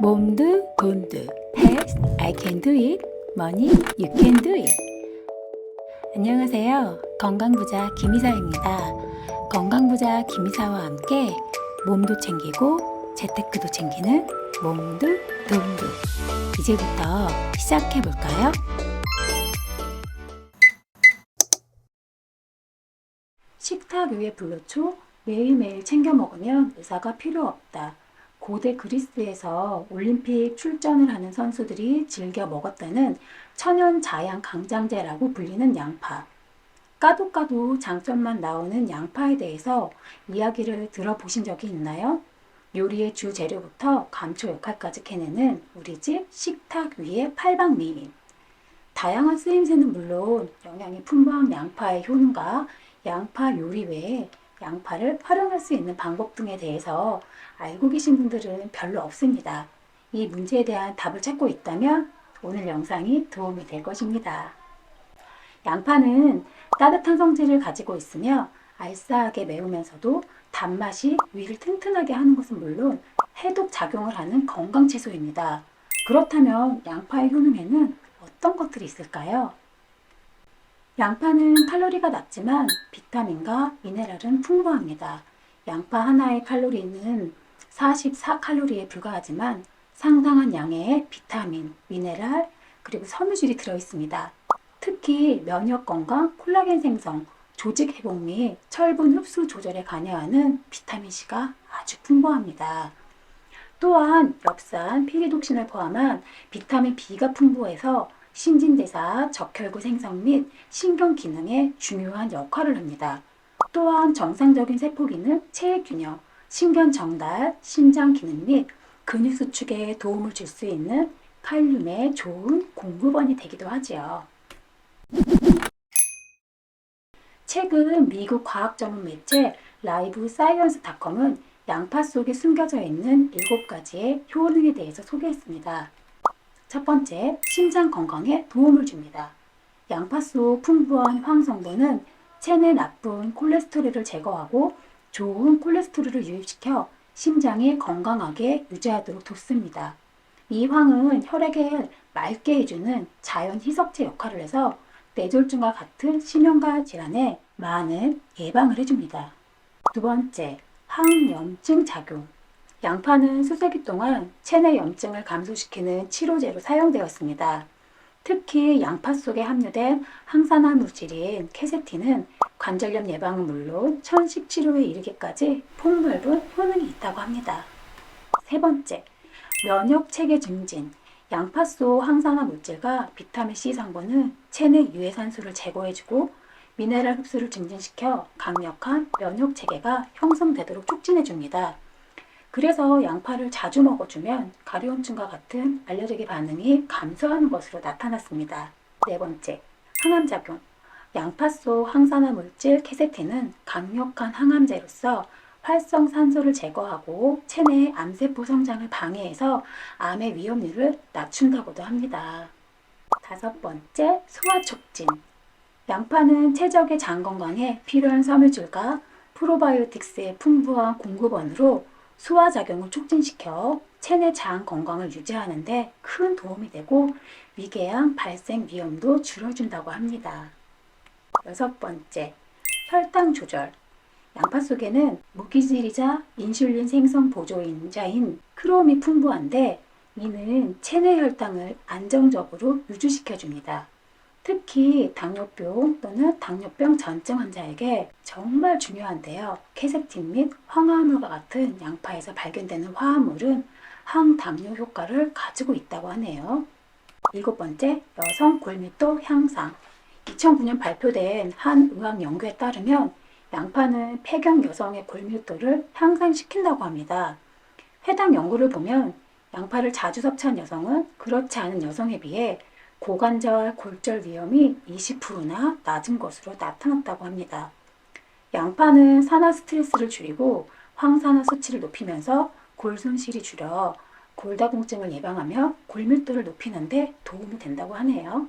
몸도 돈도 Health, I can do it. Money, you can do it. 안녕하세요. 건강부자 김이사입니다. 건강부자 김이사와 함께 몸도 챙기고 재테크도 챙기는 몸도 돈도. 이제부터 시작해볼까요? 식탁 위에 불로초 매일매일 챙겨 먹으면 의사가 필요 없다. 고대 그리스에서 올림픽 출전을 하는 선수들이 즐겨 먹었다는 천연 자양 강장제라고 불리는 양파. 까도 까도 장점만 나오는 양파에 대해서 이야기를 들어보신 적이 있나요? 요리의 주 재료부터 감초 역할까지 캐내는 우리 집 식탁 위의 팔방미인. 다양한 쓰임새는 물론 영양이 풍부한 양파의 효능과 양파 요리 외에 양파를 활용할 수 있는 방법 등에 대해서 알고 계신 분들은 별로 없습니다. 이 문제에 대한 답을 찾고 있다면 오늘 영상이 도움이 될 것입니다. 양파는 따뜻한 성질을 가지고 있으며 알싸하게 매우면서도 단맛이 위를 튼튼하게 하는 것은 물론 해독 작용을 하는 건강 채소입니다. 그렇다면 양파의 효능에는 어떤 것들이 있을까요? 양파는 칼로리가 낮지만 비타민과 미네랄은 풍부합니다. 양파 하나의 칼로리는 44칼로리에 불과하지만 상당한 양의 비타민, 미네랄, 그리고 섬유질이 들어있습니다. 특히 면역 건강, 콜라겐 생성, 조직 회복 및 철분 흡수 조절에 관여하는 비타민C가 아주 풍부합니다. 또한 엽산, 피리독신을 포함한 비타민 B가 풍부해서 신진대사, 적혈구 생성 및 신경 기능에 중요한 역할을 합니다. 또한 정상적인 세포 기능, 체액 균형, 신경 정달, 신장 기능 및 근육 수축에 도움을 줄 수 있는 칼륨의 좋은 공급원이 되기도 하지요. 최근 미국 과학 전문 매체 LiveScience.com은 양파 속에 숨겨져 있는 7가지의 효능에 대해서 소개했습니다. 첫 번째, 심장 건강에 도움을 줍니다. 양파 속 풍부한 황성분은 체내 나쁜 콜레스테롤을 제거하고 좋은 콜레스테롤을 유입시켜 심장이 건강하게 유지하도록 돕습니다. 이 황은 혈액을 맑게 해주는 자연 희석제 역할을 해서 뇌졸중과 같은 심혈관 질환에 많은 예방을 해줍니다. 두 번째, 항염증 작용. 양파는 수세기 동안 체내 염증을 감소시키는 치료제로 사용되었습니다. 특히 양파 속에 함유된 항산화 물질인 케세틴은 관절염 예방은 물론 천식 치료에 이르기까지 폭넓은 효능이 있다고 합니다. 세 번째, 면역 체계 증진. 양파 속 항산화 물질과 비타민C 성분은 체내 유해산소를 제거해주고 미네랄 흡수를 증진시켜 강력한 면역 체계가 형성되도록 촉진해줍니다. 그래서 양파를 자주 먹어주면 가려움증과 같은 알레르기 반응이 감소하는 것으로 나타났습니다. 네 번째, 항암작용. 양파 속 항산화 물질 케세틴은 강력한 항암제로서 활성산소를 제거하고 체내의 암세포 성장을 방해해서 암의 위험률을 낮춘다고도 합니다. 다섯 번째, 소화 촉진. 양파는 최적의 장 건강에 필요한 섬유질과 프로바이오틱스의 풍부한 공급원으로 소화작용을 促진시켜 체내 장 건강을 유지하는 데 큰 도움이 되고 위궤양 발생 위험도 줄여준다고 합니다. 여섯 번째, 혈당 조절. 양파 속에는 무기질이자 인슐린 생성 보조인자인 크롬이 풍부한데 이는 체내 혈당을 안정적으로 유지시켜줍니다. 특히 당뇨병 또는 당뇨병 전증 환자에게 정말 중요한데요. 케세틴 및 황화물과 같은 양파에서 발견되는 화합물은 항당뇨 효과를 가지고 있다고 하네요. 일곱 번째, 여성 골밀도 향상. 2009년 발표된 한 의학 연구에 따르면 양파는 폐경 여성의 골밀도를 향상시킨다고 합니다. 해당 연구를 보면 양파를 자주 섭취한 여성은 그렇지 않은 여성에 비해 고관절, 골절 위험이 20%나 낮은 것으로 나타났다고 합니다. 양파는 산화 스트레스를 줄이고 황산화 수치를 높이면서 골 손실이 줄여 골다공증을 예방하며 골밀도를 높이는 데 도움이 된다고 하네요.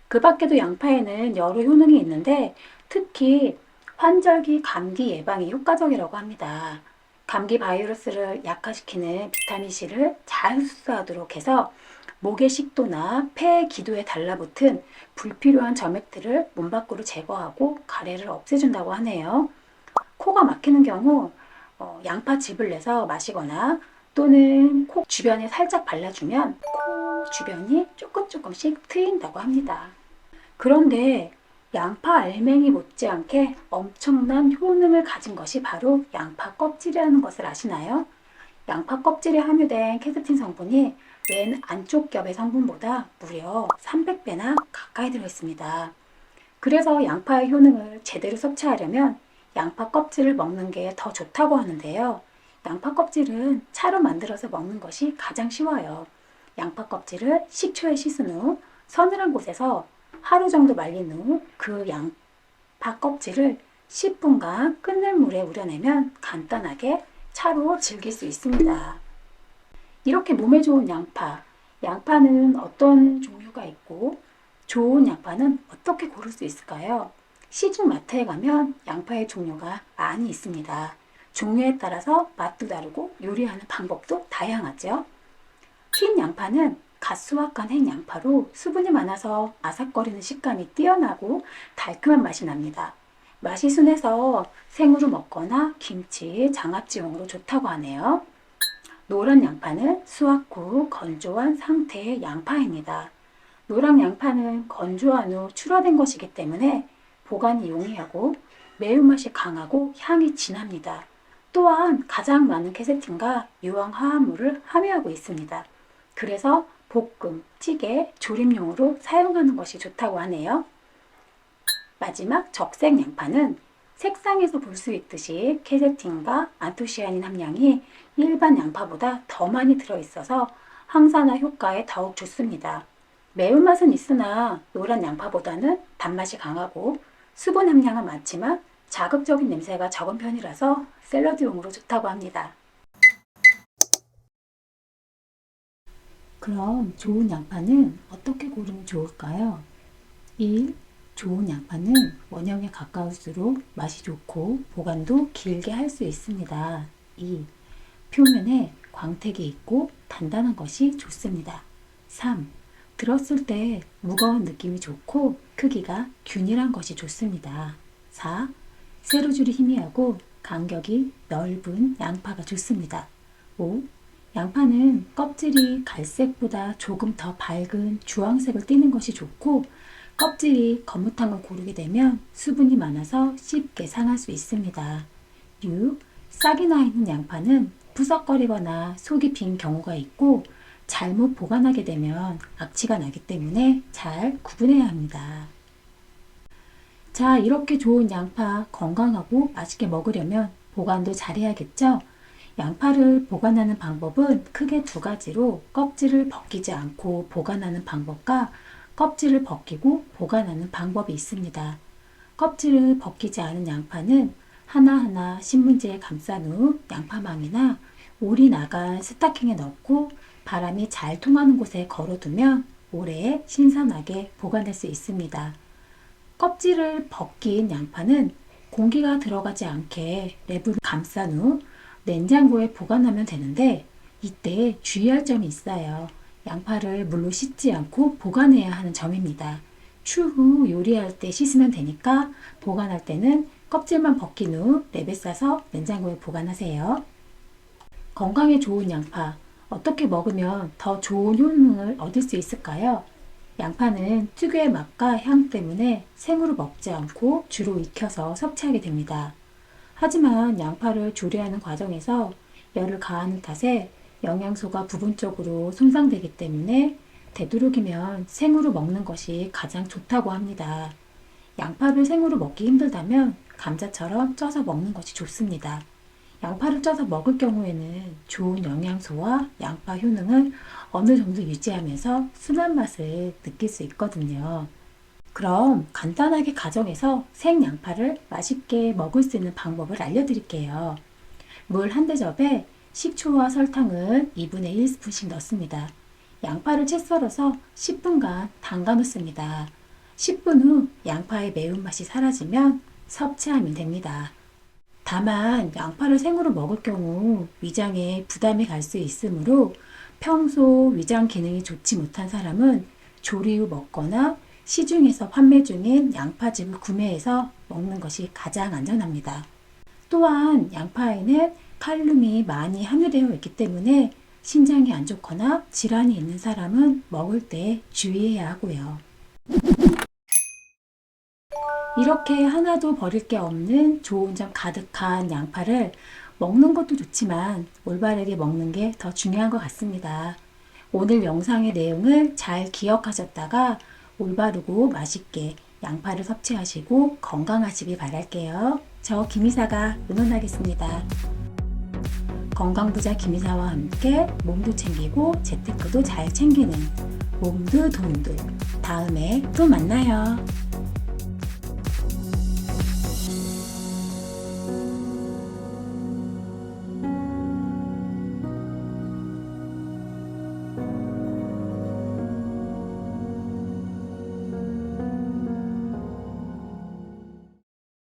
그 밖에도 양파에는 여러 효능이 있는데 특히 환절기 감기 예방에 효과적이라고 합니다. 감기 바이러스를 약화시키는 비타민 C를 잘 흡수하도록 해서 목의 식도나 폐 기도에 달라붙은 불필요한 점액들을 몸 밖으로 제거하고 가래를 없애준다고 하네요. 코가 막히는 경우 양파즙을 내서 마시거나 또는 코 주변에 살짝 발라주면 코 주변이 조금씩 트인다고 합니다. 그런데 양파 알맹이 못지않게 엄청난 효능을 가진 것이 바로 양파 껍질이라는 것을 아시나요? 양파 껍질에 함유된 케세틴 성분이 맨 안쪽 겹의 성분보다 무려 300배나 가까이 들어있습니다. 그래서 양파의 효능을 제대로 섭취하려면 양파 껍질을 먹는 게 더 좋다고 하는데요. 양파 껍질은 차로 만들어서 먹는 것이 가장 쉬워요. 양파 껍질을 식초에 씻은 후 서늘한 곳에서 하루 정도 말린 후 그 양파 껍질을 10분간 끓는 물에 우려내면 간단하게 차로 즐길 수 있습니다. 이렇게 몸에 좋은 양파, 양파는 어떤 종류가 있고 좋은 양파는 어떻게 고를 수 있을까요? 시중 마트에 가면 양파의 종류가 많이 있습니다. 종류에 따라서 맛도 다르고 요리하는 방법도 다양하죠. 흰 양파는 갓 수확한 생양파로 수분이 많아서 아삭거리는 식감이 뛰어나고 달콤한 맛이 납니다. 맛이 순해서 생으로 먹거나 김치, 장아찌용으로 좋다고 하네요. 노란 양파는 수확 후 건조한 상태의 양파입니다. 노란 양파는 건조한 후 출하된 것이기 때문에 보관이 용이하고 매운맛이 강하고 향이 진합니다. 또한 가장 많은 케세틴과 유황 화합물을 함유하고 있습니다. 그래서 볶음, 찌개, 조림용으로 사용하는 것이 좋다고 하네요. 마지막 적색 양파는 색상에서 볼 수 있듯이 케세틴과 안토시아닌 함량이 일반 양파보다 더 많이 들어있어서 항산화 효과에 더욱 좋습니다. 매운맛은 있으나 노란 양파보다는 단맛이 강하고 수분 함량은 많지만 자극적인 냄새가 적은 편이라서 샐러드용으로 좋다고 합니다. 그럼 좋은 양파는 어떻게 고르면 좋을까요? 1. 좋은 양파는 원형에 가까울수록 맛이 좋고 보관도 길게 할 수 있습니다. 2. 표면에 광택이 있고 단단한 것이 좋습니다. 3. 들었을 때 무거운 느낌이 좋고 크기가 균일한 것이 좋습니다. 4. 세로줄이 희미하고 간격이 넓은 양파가 좋습니다. 5. 양파는 껍질이 갈색보다 조금 더 밝은 주황색을 띠는 것이 좋고 껍질이 거뭇한 걸 고르게 되면 수분이 많아서 쉽게 상할 수 있습니다. 6. 싹이 나 있는 양파는 푸석거리거나 속이 빈 경우가 있고 잘못 보관하게 되면 악취가 나기 때문에 잘 구분해야 합니다. 자, 이렇게 좋은 양파 건강하고 맛있게 먹으려면 보관도 잘해야겠죠? 양파를 보관하는 방법은 크게 두 가지로 껍질을 벗기지 않고 보관하는 방법과 껍질을 벗기고 보관하는 방법이 있습니다. 껍질을 벗기지 않은 양파는 하나하나 신문지에 감싼 후 양파망이나 올이 나간 스타킹에 넣고 바람이 잘 통하는 곳에 걸어두면 오래 신선하게 보관할 수 있습니다. 껍질을 벗긴 양파는 공기가 들어가지 않게 랩으로 감싼 후 냉장고에 보관하면 되는데 이때 주의할 점이 있어요. 양파를 물로 씻지 않고 보관해야 하는 점입니다. 추후 요리할 때 씻으면 되니까 보관할 때는 껍질만 벗긴 후 랩에 싸서 냉장고에 보관하세요. 건강에 좋은 양파, 어떻게 먹으면 더 좋은 효능을 얻을 수 있을까요? 양파는 특유의 맛과 향 때문에 생으로 먹지 않고 주로 익혀서 섭취하게 됩니다. 하지만 양파를 조리하는 과정에서 열을 가하는 탓에 영양소가 부분적으로 손상되기 때문에 되도록이면 생으로 먹는 것이 가장 좋다고 합니다. 양파를 생으로 먹기 힘들다면 감자처럼 쪄서 먹는 것이 좋습니다. 양파를 쪄서 먹을 경우에는 좋은 영양소와 양파 효능을 어느 정도 유지하면서 순한 맛을 느낄 수 있거든요. 그럼 간단하게 가정에서 생양파를 맛있게 먹을 수 있는 방법을 알려드릴게요. 물 한 대접에 식초와 설탕을 2분의 1스푼씩 넣습니다. 양파를 채 썰어서 10분간 담가 놓습니다. 10분 후 양파의 매운맛이 사라지면 섭취하면 됩니다. 다만 양파를 생으로 먹을 경우 위장에 부담이 갈 수 있으므로 평소 위장 기능이 좋지 못한 사람은 조리 후 먹거나 시중에서 판매 중인 양파즙을 구매해서 먹는 것이 가장 안전합니다. 또한 양파에는 칼륨이 많이 함유되어 있기 때문에 신장이 안 좋거나 질환이 있는 사람은 먹을 때 주의해야 하고요. 이렇게 하나도 버릴 게 없는 좋은 점 가득한 양파를 먹는 것도 좋지만 올바르게 먹는 게 더 중요한 것 같습니다. 오늘 영상의 내용을 잘 기억하셨다가 올바르고 맛있게 양파를 섭취하시고 건강하시길 바랄게요. 저 김이사가 응원하겠습니다. 건강부자 김이사와 함께 몸도 챙기고 재테크도 잘 챙기는 몸도 돈도 다음에 또 만나요.